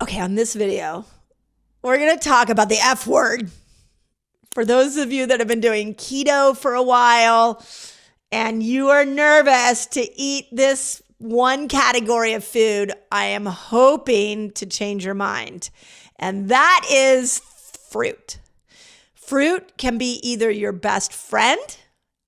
Okay, on this video, we're going to talk about the F word. For those of you that have been doing keto for a while and you are nervous to eat this one category of food, I am hoping to change your mind. And that is fruit. Fruit can be either your best friend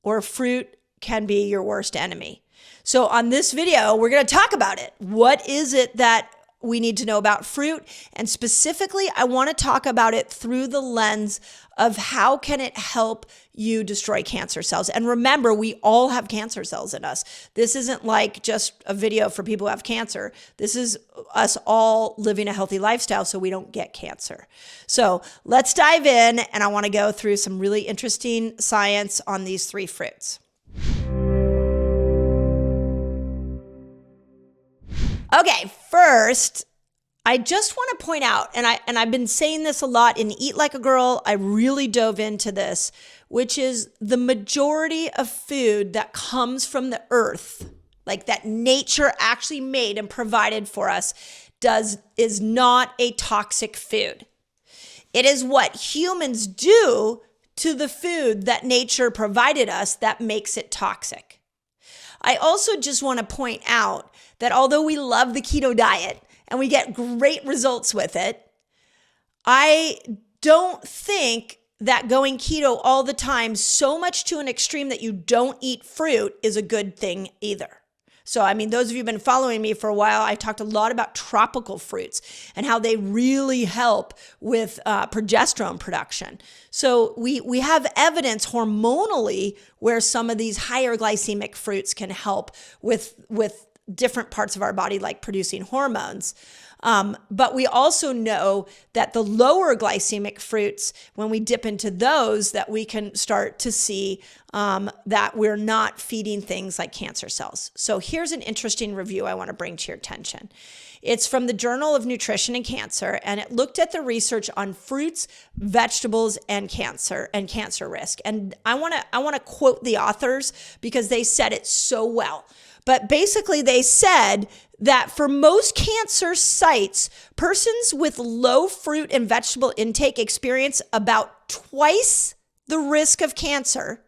or fruit can be your worst enemy. So on this video, we're going to talk about it. What is it that we need to know about fruit? And specifically, I want to talk about it through the lens of how can it help you destroy cancer cells. And remember, we all have cancer cells in us. This isn't like just a video for people who have cancer. This is us all living a healthy lifestyle so we don't get cancer. So let's dive in, and I want to go through some really interesting science on these three fruits. Okay, first, I just want to point out, and I've been saying this a lot in Eat Like a Girl, I really dove into this, which is the majority of food that comes from the earth, like that nature actually made and provided for us, is not a toxic food. It is what humans do to the food that nature provided us that makes it toxic. I also just want to point out that although we love the keto diet and we get great results with it, I don't think that going keto all the time, so much to an extreme that you don't eat fruit, is a good thing either. So, I mean, those of you who've been following me for a while, I talked a lot about tropical fruits and how they really help with progesterone production. So we have evidence hormonally where some of these higher glycemic fruits can help with different parts of our body, like producing hormones. But we also know that the lower glycemic fruits, when we dip into those, that we can start to see that we're not feeding things like cancer cells. So here's an interesting review I want to bring to your attention. It's from the Journal of Nutrition and Cancer, and it looked at the research on fruits, vegetables, and cancer risk. And I want to quote the authors because they said it so well. But basically, they said that for most cancer sites, persons with low fruit and vegetable intake experience about twice the risk of cancer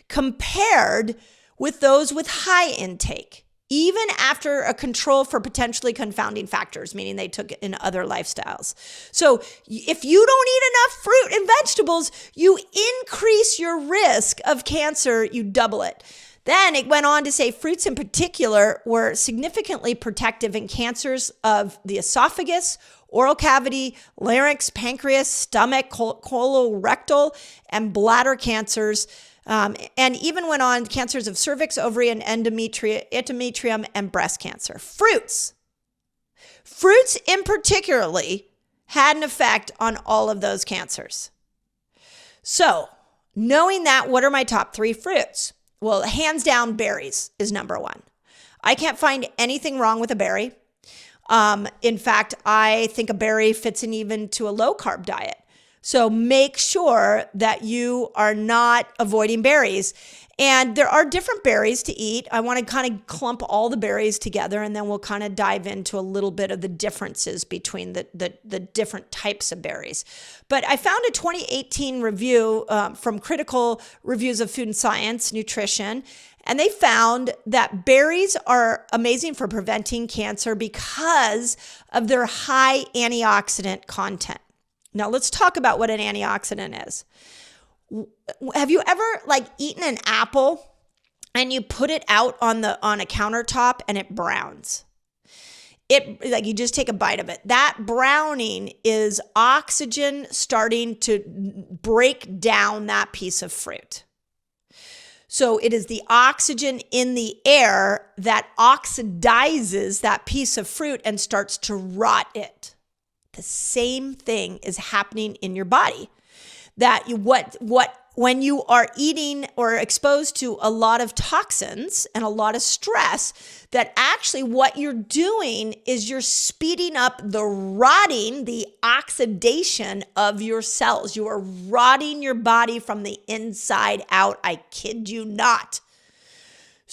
compared with those with high intake, even after a control for potentially confounding factors, meaning they took it in other lifestyles. So if you don't eat enough fruit and vegetables, you increase your risk of cancer, you double it. Then it went on to say fruits in particular were significantly protective in cancers of the esophagus, oral cavity, larynx, pancreas, stomach, colorectal, and bladder cancers. And even went on cancers of cervix, ovary, and endometrium, and breast cancer. Fruits in particularly had an effect on all of those cancers. So knowing that, what are my top three fruits? Well, hands down, berries is number one. I can't find anything wrong with a berry. In fact, I think a berry fits in even to a low carb diet. So make sure that you are not avoiding berries. And there are different berries to eat. I want to kind of clump all the berries together, and then we'll kind of dive into a little bit of the differences between the different types of berries. But I found a 2018 review from Critical Reviews of Food and Science Nutrition, and they found that berries are amazing for preventing cancer because of their high antioxidant content. Now let's talk about what an antioxidant is. Have you ever eaten an apple and you put it out on a countertop and it browns? You just take a bite of it. That browning is oxygen starting to break down that piece of fruit. So it is the oxygen in the air that oxidizes that piece of fruit and starts to rot it. The same thing is happening in your body. That when you are eating or exposed to a lot of toxins and a lot of stress, that actually what you're doing is you're speeding up the rotting, the oxidation of your cells. You are rotting your body from the inside out. I kid you not.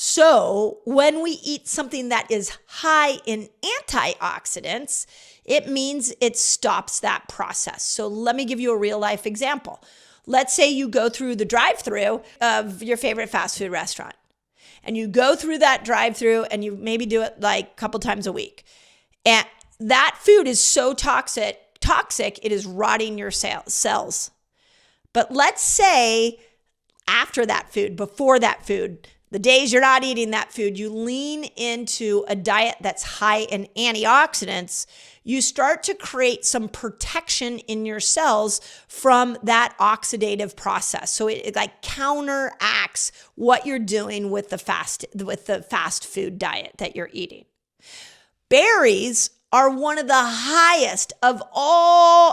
So when we eat something that is high in antioxidants, It means it stops that process. So let me give you a real life example. Let's say you go through the drive-through of your favorite fast food restaurant, and you go through that drive-through and you maybe do it like a couple times a week. And that food is so toxic, it is rotting your cells. But let's say after that food, before that food, the days you're not eating that food, you lean into a diet that's high in antioxidants, you start to create some protection in your cells from that oxidative process. So it like counteracts what you're doing with the fast food diet that you're eating. Berries are one of the highest of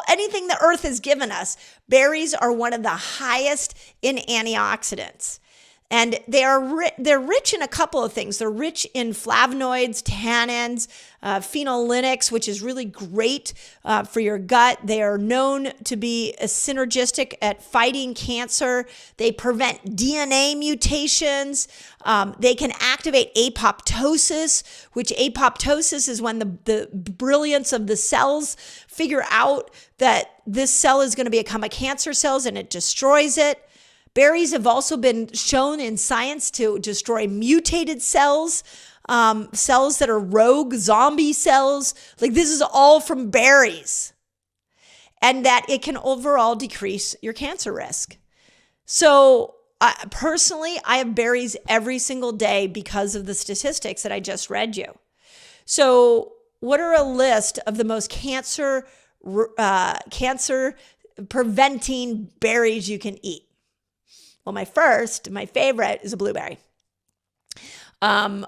anything the earth has given us. Berries are one of the highest in antioxidants. And they're rich in a couple of things. They're rich in flavonoids, tannins, phenolics, which is really great for your gut. They are known to be synergistic at fighting cancer. They prevent DNA mutations. They can activate apoptosis, which apoptosis is when the brilliance of the cells figure out that this cell is going to become a cancer cell and it destroys it. Berries have also been shown in science to destroy mutated cells, cells that are rogue zombie cells. Like this is all from berries. And that it can overall decrease your cancer risk. So personally, I have berries every single day because of the statistics that I just read you. So what are a list of the most cancer preventing berries you can eat? Well, my favorite is a blueberry. I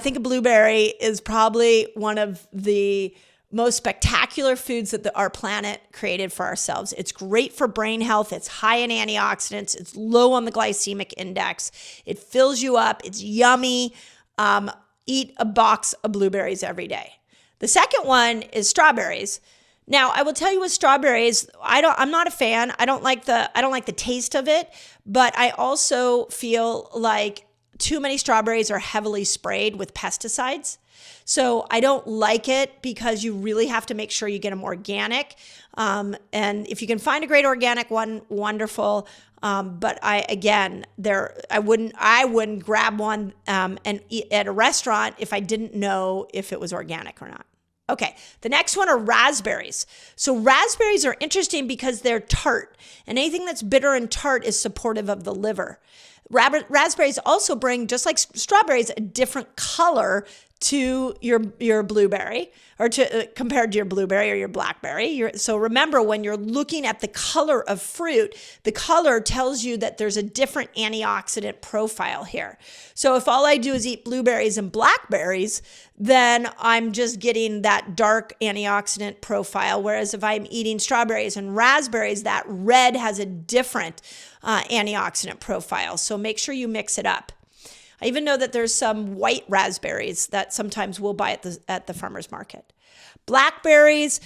think a blueberry is probably one of the most spectacular foods that our planet created for ourselves. It's great for brain health. It's high in antioxidants. It's low on the glycemic index. It fills you up. It's yummy. Eat a box of blueberries every day. The second one is strawberries. Now, I will tell you with strawberries, I'm not a fan. I don't like the taste of it, but I also feel like too many strawberries are heavily sprayed with pesticides. So I don't like it because you really have to make sure you get them organic. And if you can find a great organic one, wonderful. But I wouldn't grab one and eat at a restaurant if I didn't know if it was organic or not. Okay, the next one are raspberries. So raspberries are interesting because they're tart, and anything that's bitter and tart is supportive of the liver. Raspberries also bring, just like strawberries, a different color to your blueberry, or compared to your blueberry or your blackberry. So remember, when you're looking at the color of fruit, the color tells you that there's a different antioxidant profile here. So if all I do is eat blueberries and blackberries, then I'm just getting that dark antioxidant profile. Whereas if I'm eating strawberries and raspberries, that red has a different antioxidant profile. So make sure you mix it up. I even know that there's some white raspberries that sometimes we'll buy at the farmer's market. Blackberries,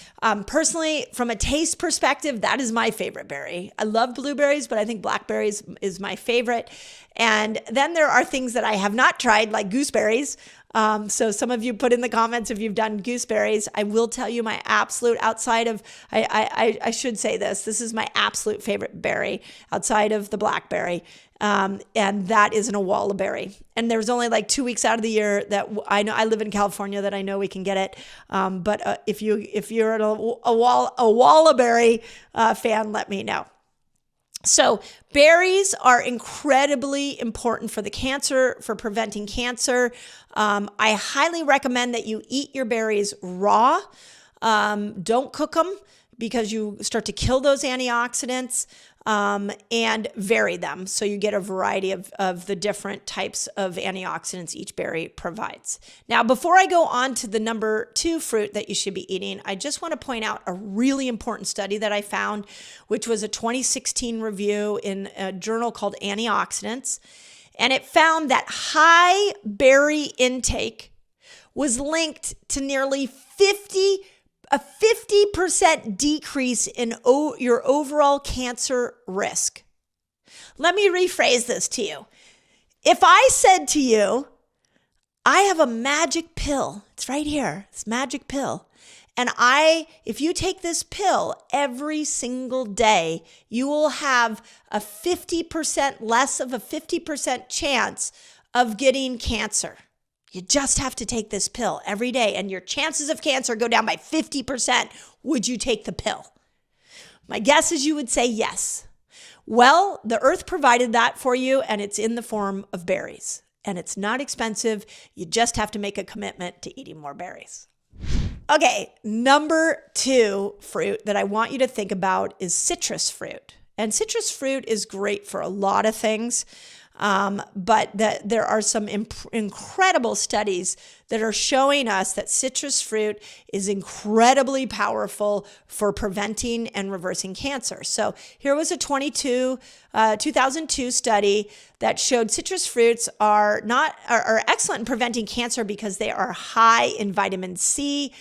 personally, from a taste perspective, that is my favorite berry. I love blueberries, but I think blackberries is my favorite. And then there are things that I have not tried, like gooseberries. So some of you put in the comments if you've done gooseberries. I will tell you my absolute, outside of, I should say this is my absolute favorite berry outside of the blackberry. And that is an awalla berry. And there's only like 2 weeks out of the year that I know. I live in California that I know we can get it. But if you're a awalla berry fan, let me know. So berries are incredibly important for for preventing cancer. I highly recommend that you eat your berries raw. Don't cook them because you start to kill those antioxidants, and vary them so you get a variety of the different types of antioxidants each berry provides. Now, before I go on to the number 2 fruit that you should be eating, I just want to point out a really important study that I found, which was a 2016 review in a journal called Antioxidants. And it found that high berry intake was linked to nearly a 50% decrease in your overall cancer risk. Let me rephrase this to you. If I said to you, I have a magic pill, it's right here, this magic pill, And if you take this pill every single day, you will have a 50% less of a 50% chance of getting cancer. You just have to take this pill every day and your chances of cancer go down by 50%. Would you take the pill? My guess is you would say yes. Well, the earth provided that for you, and it's in the form of berries. And it's not expensive. You just have to make a commitment to eating more berries. Okay, number 2 fruit that I want you to think about is citrus fruit. And citrus fruit is great for a lot of things. But there are some incredible studies that are showing us that citrus fruit is incredibly powerful for preventing and reversing cancer. So here was a 2002 study that showed citrus fruits are excellent in preventing cancer because they are high in vitamin C,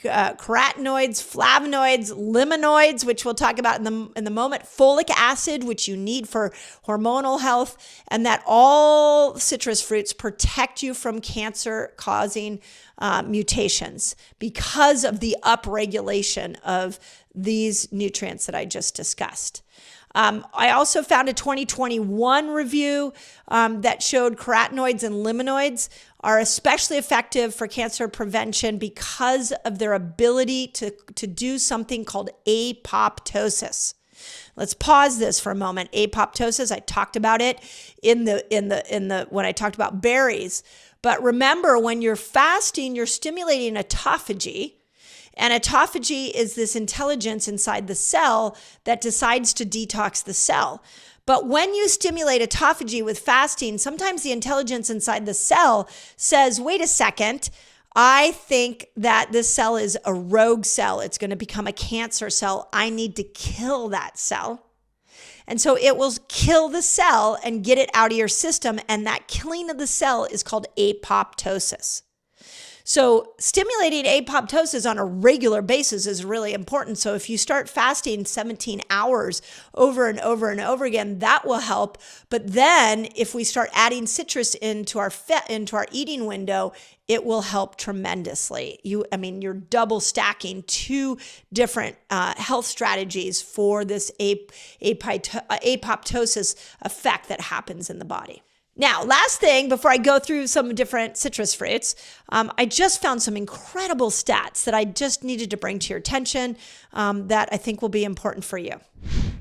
carotenoids, flavonoids, limonoids, which we'll talk about in the moment, folic acid, which you need for hormonal health, and that all citrus fruits protect you from cancer-causing mutations because of the upregulation of these nutrients that I just discussed. I also found a 2021 review that showed carotenoids and limonoids are especially effective for cancer prevention because of their ability to do something called apoptosis. Let's pause this for a moment. Apoptosis, I talked about it in the when I talked about berries. But remember, when you're fasting, you're stimulating autophagy. And autophagy is this intelligence inside the cell that decides to detox the cell. But when you stimulate autophagy with fasting, sometimes the intelligence inside the cell says, wait a second, I think that this cell is a rogue cell. It's going to become a cancer cell. I need to kill that cell. And so it will kill the cell and get it out of your system. And that killing of the cell is called apoptosis. So stimulating apoptosis on a regular basis is really important. So if you start fasting 17 hours over and over and over again, that will help. But then if we start adding citrus into our eating window, it will help tremendously. You're double stacking 2 different health strategies for this apoptosis effect that happens in the body. Now, last thing before I go through some different citrus fruits, I just found some incredible stats that I just needed to bring to your attention that I think will be important for you.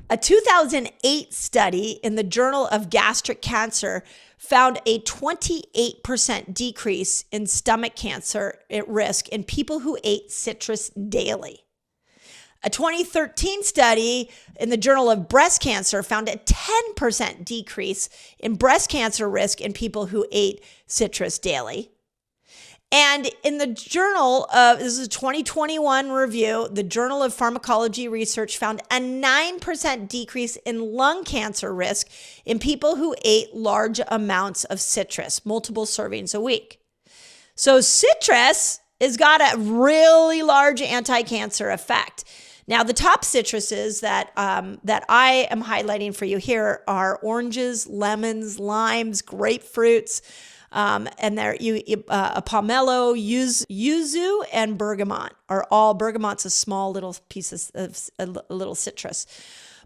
A 2008 study in the Journal of Gastric Cancer found a 28% decrease in stomach cancer at risk in people who ate citrus daily. A 2013 study in the Journal of Breast Cancer found a 10% decrease in breast cancer risk in people who ate citrus daily. And in the this is a 2021 review, the Journal of Pharmacology Research found a 9% decrease in lung cancer risk in people who ate large amounts of citrus, multiple servings a week. So citrus has got a really large anti-cancer effect. Now, the top citruses that I am highlighting for you here are oranges, lemons, limes, grapefruits, and they're pomelo, yuzu, and bergamot are all. Bergamot's a small little piece of a little citrus.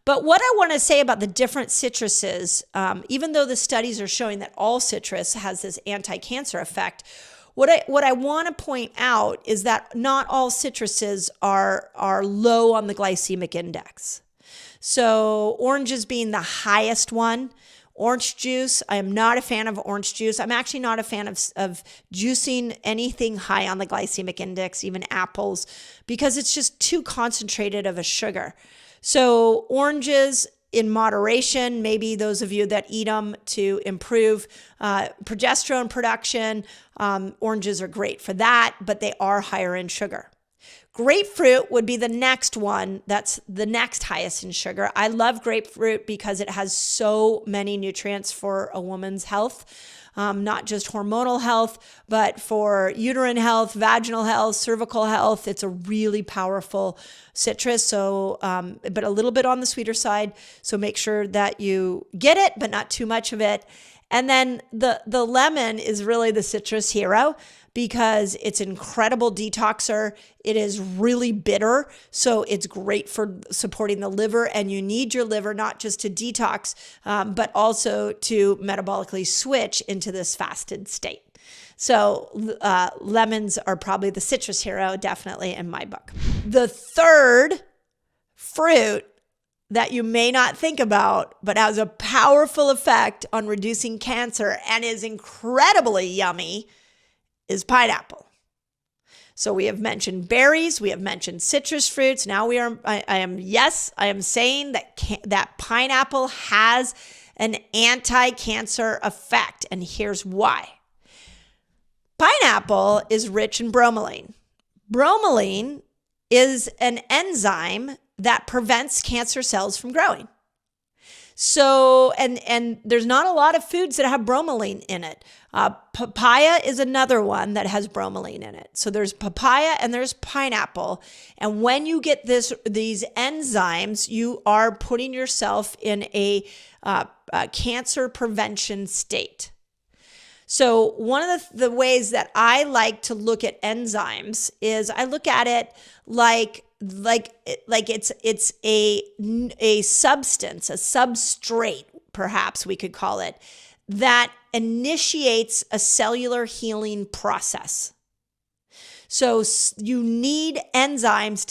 But what I want to say about the different citruses, even though the studies are showing that all citrus has this anti-cancer effect, what I want to point out is that not all citruses are low on the glycemic index. So oranges being the highest one. Orange juice, I am not a fan of orange juice. I'm actually not a fan of juicing anything high on the glycemic index, even apples, because it's just too concentrated of a sugar. So oranges in moderation, maybe those of you that eat them to improve progesterone production, oranges are great for that, but they are higher in sugar. Grapefruit would be the next one. That's the next highest in sugar. I love grapefruit because it has so many nutrients for a woman's health, not just hormonal health, but for uterine health, vaginal health, cervical health. It's a really powerful citrus, so but a little bit on the sweeter side. So make sure that you get it, but not too much of it. And then the lemon is really the citrus hero because it's an incredible detoxer. It is really bitter, so it's great for supporting the liver, and you need your liver not just to detox, but also to metabolically switch into this fasted state. So lemons are probably the citrus hero, definitely in my book. The third fruit that you may not think about, but has a powerful effect on reducing cancer and is incredibly yummy, is pineapple. So we have mentioned berries, we have mentioned citrus fruits. Now I am saying that pineapple has an anti-cancer effect, and here's why. Pineapple is rich in bromelain. Bromelain is an enzyme that prevents cancer cells from growing. So, and there's not a lot of foods that have bromelain in it. Papaya is another one that has bromelain in it. So there's papaya and there's pineapple. And when you get these enzymes, you are putting yourself in a cancer prevention state. So one of the ways that I like to look at enzymes is I look at it like it's a substance, a substrate, perhaps we could call it, that initiates a cellular healing process. So you need enzymes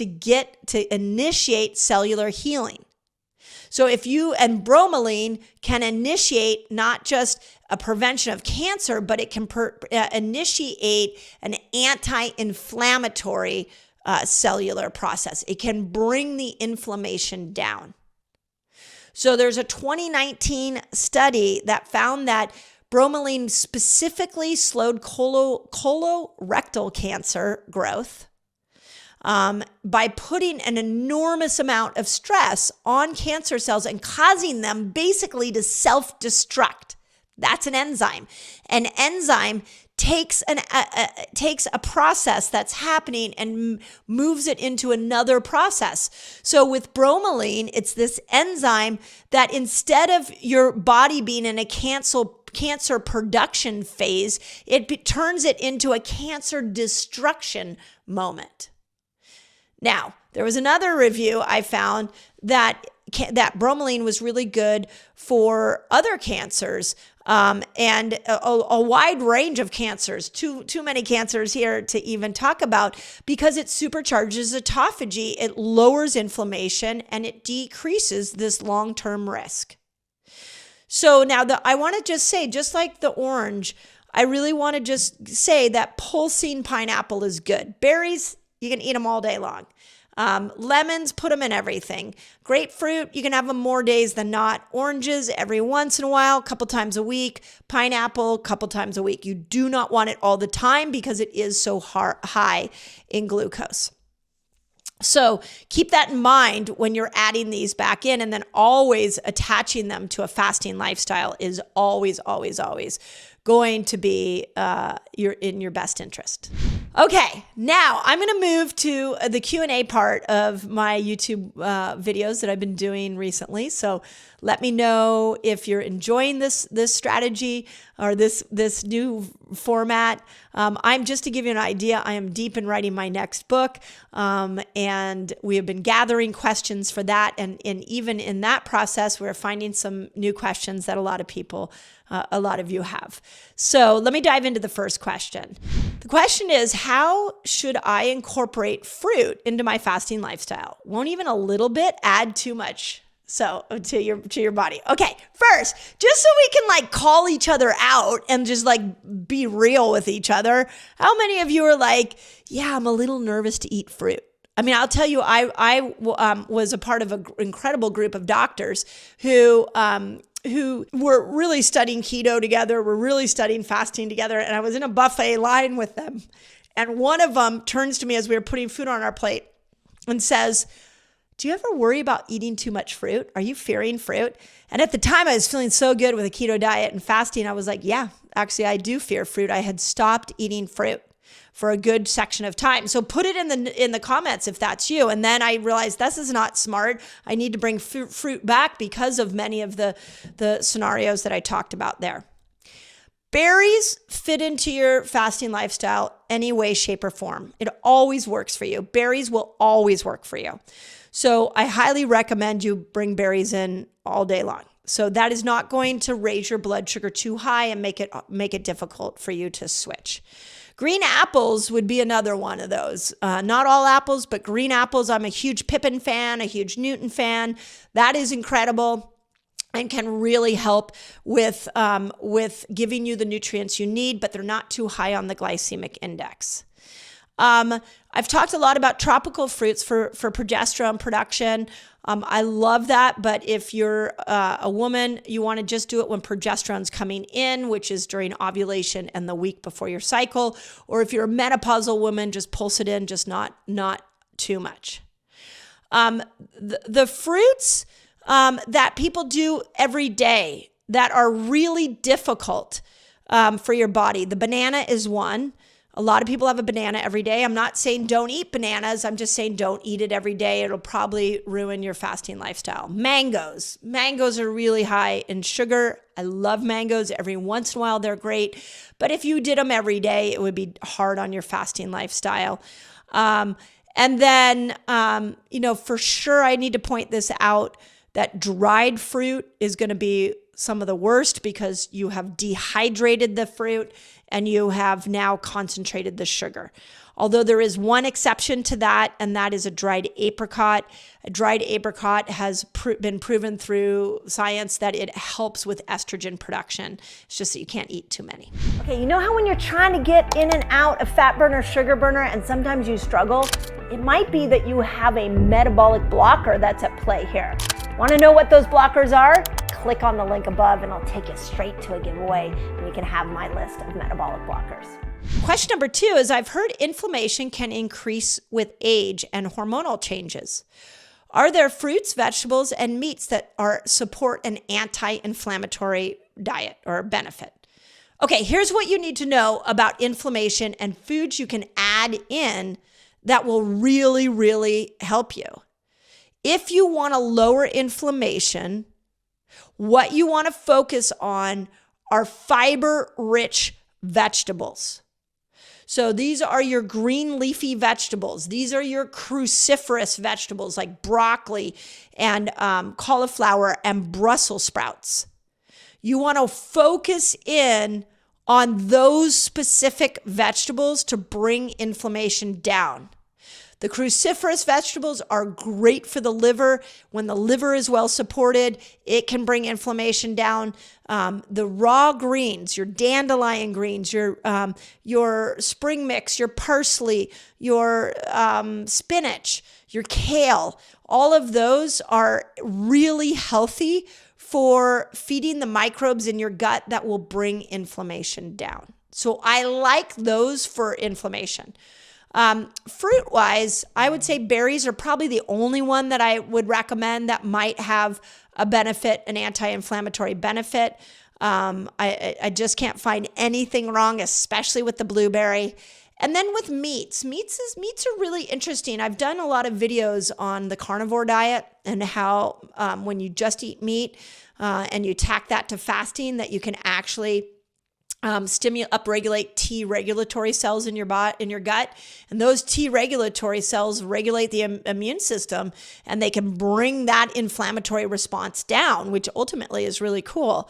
to initiate cellular healing. So and bromelain can initiate not just a prevention of cancer, but it can initiate an anti-inflammatory cellular process. It can bring the inflammation down. So there's a 2019 study that found that bromelain specifically slowed colorectal cancer growth by putting an enormous amount of stress on cancer cells and causing them basically to self-destruct. That's an enzyme. An enzyme takes a process that's happening and moves it into another process. So with bromelain, it's this enzyme that instead of your body being in a cancer production phase, it turns it into a cancer destruction moment. Now, there was another review I found that bromelain was really good for other cancers and a wide range of cancers, too many cancers here to even talk about, because it supercharges autophagy, it lowers inflammation, and it decreases this long-term risk. So now I want to just say, just like the orange, I really want to just say that pulsing pineapple is good. Berries, you can eat them all day long. Lemons, put them in everything. Grapefruit, you can have them more days than not. Oranges, every once in a while, a couple times a week. Pineapple, a couple times a week. You do not want it all the time because it is so high in glucose. So keep that in mind when you're adding these back in, and then always attaching them to a fasting lifestyle is always, always, always going to be in your best interest. Okay, now I'm going to move to the Q&A part of my YouTube videos that I've been doing recently. So let me know if you're enjoying this strategy or this new format. I'm just to give you an idea, I am deep in writing my next book, and we have been gathering questions for that. And even in that process, we're finding some new questions that a lot of you have. So let me dive into the first question. The question is, how should I incorporate fruit into my fasting lifestyle? Won't even a little bit add too much to your body. Okay, first, just so we can call each other out and just be real with each other. How many of you are like, yeah, I'm a little nervous to eat fruit? I mean, I'll tell you, I was a part of an incredible group of doctors who were really studying keto together, were really studying fasting together, and I was in a buffet line with them. And one of them turns to me as we were putting food on our plate and says, do you ever worry about eating too much fruit? Are you fearing fruit? And at the time, I was feeling so good with a keto diet and fasting. I was like, yeah, actually, I do fear fruit. I had stopped eating fruit for a good section of time. So put it in the comments if that's you. And then I realized this is not smart. I need to bring fruit back because of many of the scenarios that I talked about there. Berries fit into your fasting lifestyle any way, shape, or form. It always works for you. Berries will always work for you. So I highly recommend you bring berries in all day long. So that is not going to raise your blood sugar too high and make it difficult for you to switch. Green apples would be another one of those. Not all apples, but green apples. I'm a huge pippin fan, a huge Newton fan. That is incredible and can really help with giving you the nutrients you need, but they're not too high on the glycemic index. I've talked a lot about tropical fruits for progesterone production. I love that, but if you're a woman, you want to just do it when progesterone's coming in, which is during ovulation and the week before your cycle. Or if you're a menopausal woman, just pulse it in, just not too much. The fruits that people do every day that are really difficult for your body, the banana is one. A lot of people have a banana every day. I'm not saying don't eat bananas. I'm just saying don't eat it every day. It'll probably ruin your fasting lifestyle. Mangoes. Mangoes are really high in sugar. I love mangoes. Every once in a while, they're great. But if you did them every day, it would be hard on your fasting lifestyle. And then, for sure, I need to point this out, that dried fruit is going to be some of the worst because you have dehydrated the fruit and you have now concentrated the sugar. Although there is one exception to that, and that is a dried apricot. A dried apricot has been proven through science that it helps with estrogen production. It's just that you can't eat too many. Okay, you know how when you're trying to get in and out of fat burner, sugar burner, and sometimes you struggle? It might be that you have a metabolic blocker that's at play here. Want to know what those blockers are? Click on the link above and I'll take you straight to a giveaway and you can have my list of metabolic blockers. Question number 2 is, I've heard inflammation can increase with age and hormonal changes. Are there fruits, vegetables, and meats that support an anti-inflammatory diet or benefit? Okay, here's what you need to know about inflammation and foods you can add in that will really, really help you. If you want to lower inflammation, what you want to focus on are fiber-rich vegetables. So these are your green leafy vegetables. These are your cruciferous vegetables like broccoli and cauliflower and Brussels sprouts. You want to focus in on those specific vegetables to bring inflammation down. The cruciferous vegetables are great for the liver. When the liver is well supported, it can bring inflammation down. The raw greens, your dandelion greens, your spring mix, your parsley, your spinach, your kale, all of those are really healthy for feeding the microbes in your gut that will bring inflammation down. So I like those for inflammation. Fruit-wise, I would say berries are probably the only one that I would recommend that might have a benefit, an anti-inflammatory benefit. I just can't find anything wrong, especially with the blueberry. And then with meats are really interesting. I've done a lot of videos on the carnivore diet and how when you just eat meat and you tack that to fasting, that you can actually upregulate T regulatory cells in your gut, and those T regulatory cells regulate the immune system, and they can bring that inflammatory response down, which ultimately is really cool.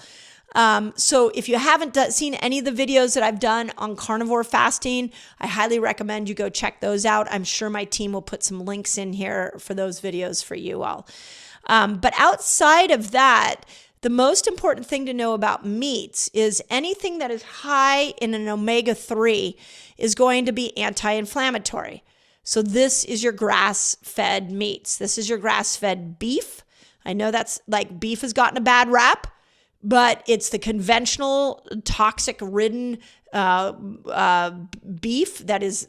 So if you haven't seen any of the videos that I've done on carnivore fasting, I highly recommend you go check those out. I'm sure my team will put some links in here for those videos for you all. But outside of that, the most important thing to know about meats is anything that is high in an omega-3 is going to be anti-inflammatory. So this is your grass-fed meats. This is your grass-fed beef. I know that's like beef has gotten a bad rap, but it's the conventional toxic-ridden beef that is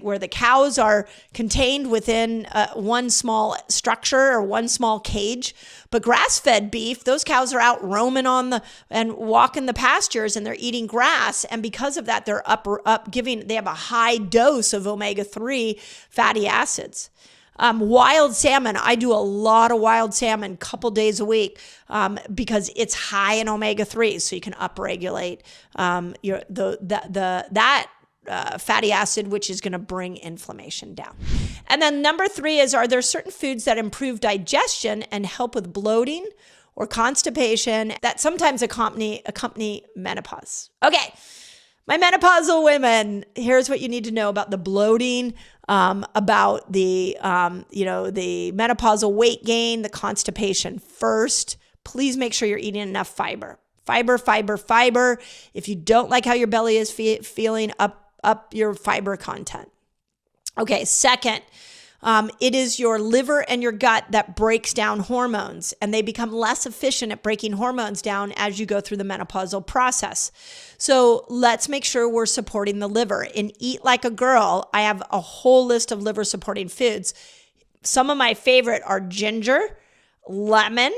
where the cows are contained within one small structure or one small cage. But grass-fed beef, those cows are out roaming and walking the pastures, and they're eating grass, and because of that, they're they have a high dose of omega-3 fatty acids. Wild salmon, I do a lot of wild salmon, couple days a week, because it's high in omega-3, so you can upregulate that fatty acid, which is going to bring inflammation down. And then number 3 is, are there certain foods that improve digestion and help with bloating or constipation that sometimes accompany menopause? Okay, my menopausal women, here's what you need to know about the bloating, about the menopausal weight gain, the constipation. First, please make sure you're eating enough fiber. Fiber. If you don't like how your belly is feeling, up your fiber content. Okay, second, it is your liver and your gut that breaks down hormones, and they become less efficient at breaking hormones down as you go through the menopausal process. So let's make sure we're supporting the liver. In Eat Like a Girl, I have a whole list of liver supporting foods. Some of my favorite are ginger, lemon,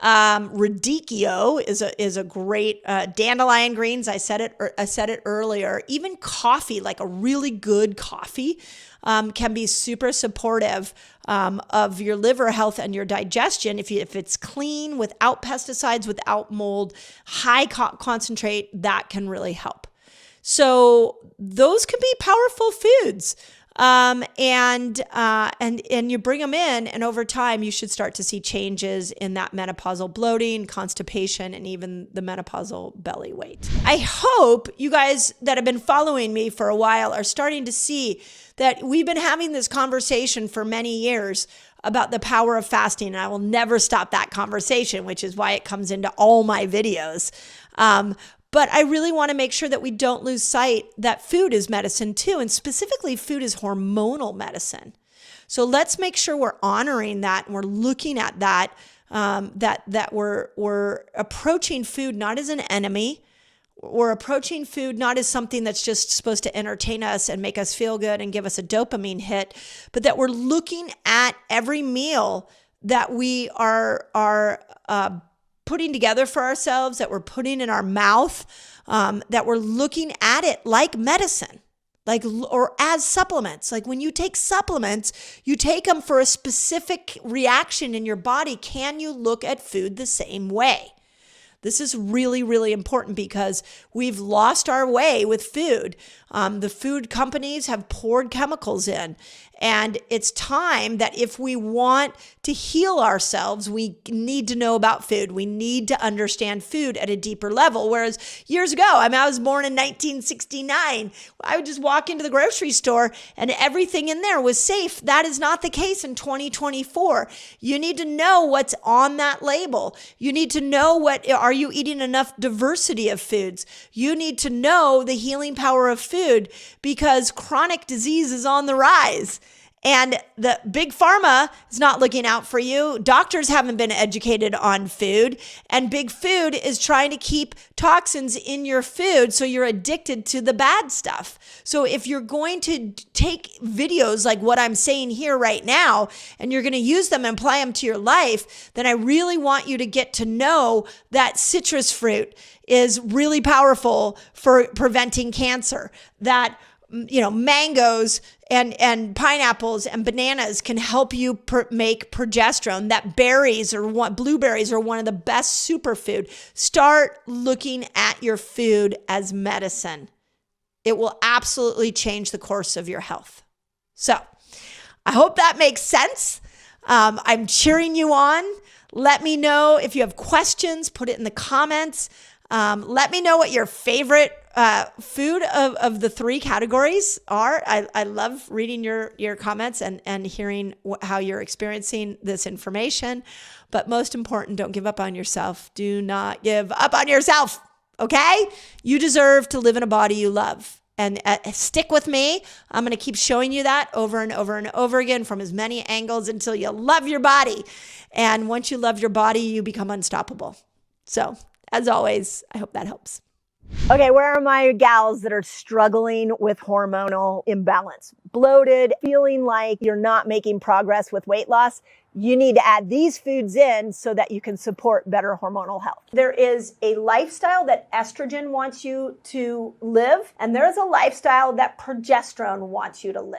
radicchio is a great, dandelion greens. I said it earlier. Even coffee, like a really good coffee, can be super supportive of your liver health and your digestion. If it's clean, without pesticides, without mold, high concentrate, that can really help. So those can be powerful foods. And you bring them in, and over time you should start to see changes in that menopausal bloating, constipation, and even the menopausal belly weight. I hope you guys that have been following me for a while are starting to see that we've been having this conversation for many years about the power of fasting, and I will never stop that conversation, which is why it comes into all my videos. But I really want to make sure that we don't lose sight that food is medicine too, and specifically food is hormonal medicine. So let's make sure we're honoring that, and we're looking at that, that we're approaching food not as an enemy. We're approaching food not as something that's just supposed to entertain us and make us feel good and give us a dopamine hit, but that we're looking at every meal that we are putting together for ourselves, that we're putting in our mouth, that we're looking at it like medicine, or as supplements. Like when you take supplements, you take them for a specific reaction in your body. Can you look at food the same way? This is really, really important because we've lost our way with food. The food companies have poured chemicals in. And it's time that if we want to heal ourselves, we need to know about food. We need to understand food at a deeper level. Whereas years ago, I was born in 1969. I would just walk into the grocery store and everything in there was safe. That is not the case in 2024. You need to know what's on that label. You need to know are you eating enough diversity of foods? You need to know the healing power of food because chronic disease is on the rise. And the big pharma is not looking out for you. Doctors haven't been educated on food. And big food is trying to keep toxins in your food so you're addicted to the bad stuff. So if you're going to take videos like what I'm saying here right now, and you're going to use them and apply them to your life, then I really want you to get to know that citrus fruit is really powerful for preventing cancer. That mangoes and pineapples and bananas can help you make progesterone. That blueberries are one of the best superfood. Start looking at your food as medicine. It will absolutely change the course of your health. So I hope that makes sense. I'm cheering you on. Let me know if you have questions, put it in the comments. Let me know what your favorite food of the 3 categories are. I love reading your comments and hearing how you're experiencing this information. But most important, don't give up on yourself. Do not give up on yourself, okay? You deserve to live in a body you love. And stick with me. I'm going to keep showing you that over and over and over again from as many angles until you love your body. And once you love your body, you become unstoppable. So, as always, I hope that helps. Okay, where are my gals that are struggling with hormonal imbalance? Bloated, feeling like you're not making progress with weight loss? You need to add these foods in so that you can support better hormonal health. There is a lifestyle that estrogen wants you to live, and there is a lifestyle that progesterone wants you to live.